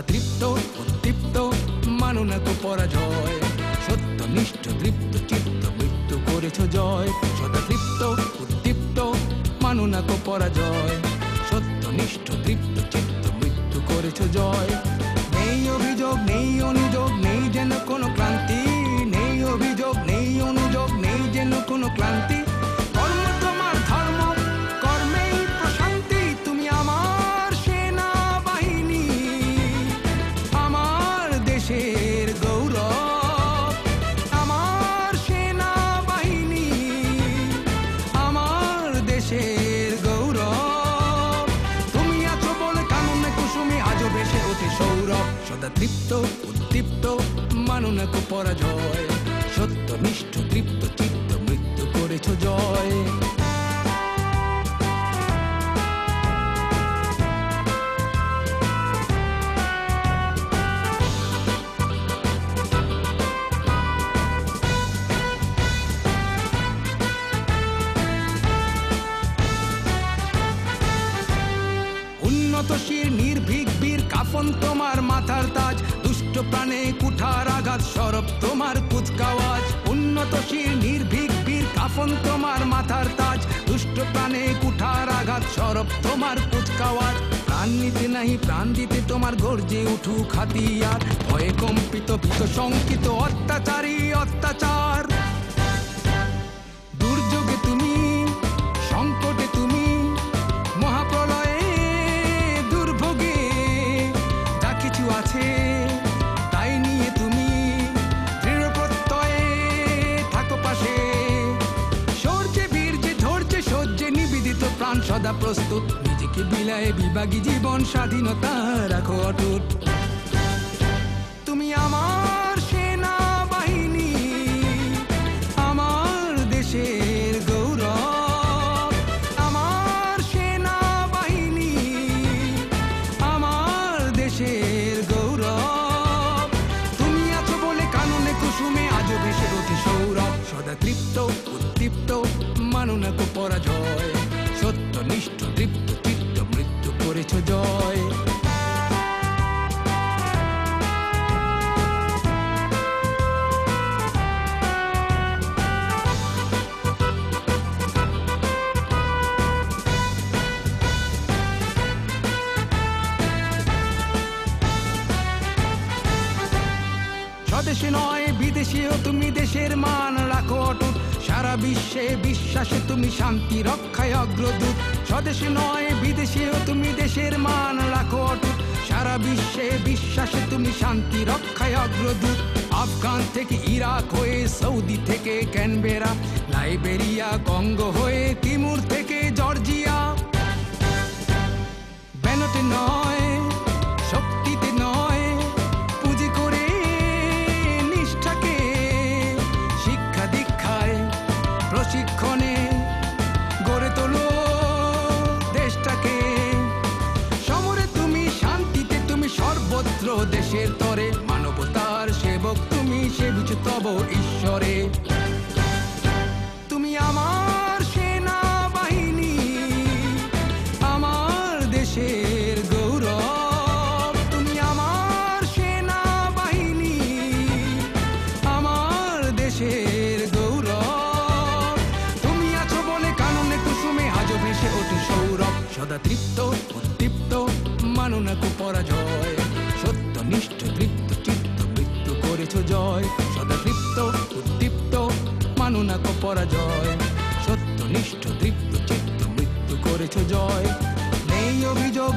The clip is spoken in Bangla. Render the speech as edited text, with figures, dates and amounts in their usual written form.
তৃপ্ত উদ্দীপ্ত মানো না কো পরাজয়, সত্যনিষ্ঠ তৃপ্ত চিত্ত মৃত্যু করেছ জয়। সদা তৃপ্ত উদ্দীপ্ত মানো না কো পরাজয়, সত্যনিষ্ঠ তৃপ্ত চিত্ত মৃত্যু করেছ জয়। নেই অভিযোগ নেই অনুযোগ নেই যেন কোনো ক্লান্তি, নেই অভিযোগ নেই অনুযোগ নেই যেন কোনো ক্লান্তি। কর্ম তোমার ধর্ম, কর্মেই প্রশান্তি। তুমি আমার সেনাবাহিনী, আমার দেশের গৌরব। আমার সেনাবাহিনী, আমার দেশের গৌরব। তুমি আছো বলে কাননে কুসুমে আজও ভেসে ওঠে সৌরভ। সদা তৃপ্ত উদ্দীপ্ত মানো না কো পরাজয়, সত্যনিষ্ঠ তৃপ্ত চিত্ত মৃত্যু করেছ জয়। উন্নতশীল নির্ভীক বীর কাফন তোমার মাথার তাজ, দুষ্ট প্রাণে কুঠার আঘাত সরব তোমার কুচকাওয়াজ। উন্নতশীল নির্ভীক বীর কাফন তোমার মাথার তাজ, দুষ্ট প্রাণে কুঠার আঘাত সরব তোমার কুচকাওয়াজ। প্রাণ নিতে নাহি প্রাণ দিতে তোমার গর্জে উঠুক হাতিয়ার, ভয়ে কম্পিত ভীত শঙ্কিত অত্যাচারী অত্যাচার। দুর্যোগে তুমি, সংকটে তুমি, মহাপ্রলয়ে দুর্ভোগে যা কিছু আছে তাই নিয়ে তুমি দৃঢ় প্রত্যয়ে থাকো পাশে। সৌর্যে বীর্যে ধৈর্যে সহ্যে নিবেদিত প্রাণ সদা প্রস্তুত, নিজেকে বিলায়ে বিভাগী জীবন স্বাধীনতা রাখো অটুট। তুমি আমার সেনাবাহিনী, আমার দেশের গৌরব। আমার সেনাবাহিনী, আমার দেশের গৌরব। তুমি আছো বলে কাননে কুসুমে আজও ভেসে ওঠে সৌরভ। সদা তৃপ্ত উদ্দীপ্ত মানো না কো পরাজয়, সত্যনিষ্ঠ তৃপ্ত চিত্ত মৃত্যু করেছ জয়। স্বদেশে নয় বিদেশেও তুমি দেশের মান রাখো অটুট, সারা বিশ্বে বিশ্বাসে তুমি শান্তি রক্ষায় অগ্রদূত। স্বদেশে নয় বিদেশেও তুমি দেশের মান রাখো অটুট, সারা বিশ্বে বিশ্বাসে তুমি শান্তি রক্ষায় অগ্রদূত। আফগান থেকে ইরাক হয়ে, সৌদি থেকে ক্যানবেরা, লাইবেরিয়া কঙ্গো হয়ে, তিমুর থেকে জর্জিয়া। ব্যানটে নয় শক্তিতে নয় পুঁজি করে নিষ্ঠাকে, শিক্ষা দীক্ষায় প্রশিক্ষণে গড়ে তোলো দেশটাকে। সমরে তুমি, শান্তিতে তুমি, সর্বত্র দেশের তরে, মানবতার সেবক তুমি, সেবিছ তব ঈশ্বরে। তুমি আমার সেনাবাহিনী, আমার দেশের গৌরব। তুমি আমার সেনাবাহিনী, আমার দেশের গৌরব। তুমি আছো বলে কাননে কুসুমে আজও ভেসে ওঠে সৌরভ। সদা তৃপ্ত উদ্দীপ্ত মানো না কো পরাজয়, সত্যনিষ্ঠ তৃপ্ত চিত্ত মৃত্যু করেছ জয়। সদা তৃপ্ত উদ্দীপ্ত মানো না কো পরাজয়, সত্যনিষ্ঠ তৃপ্ত চিত্ত মৃত্যু করেছ জয়। নেই অভিযোগ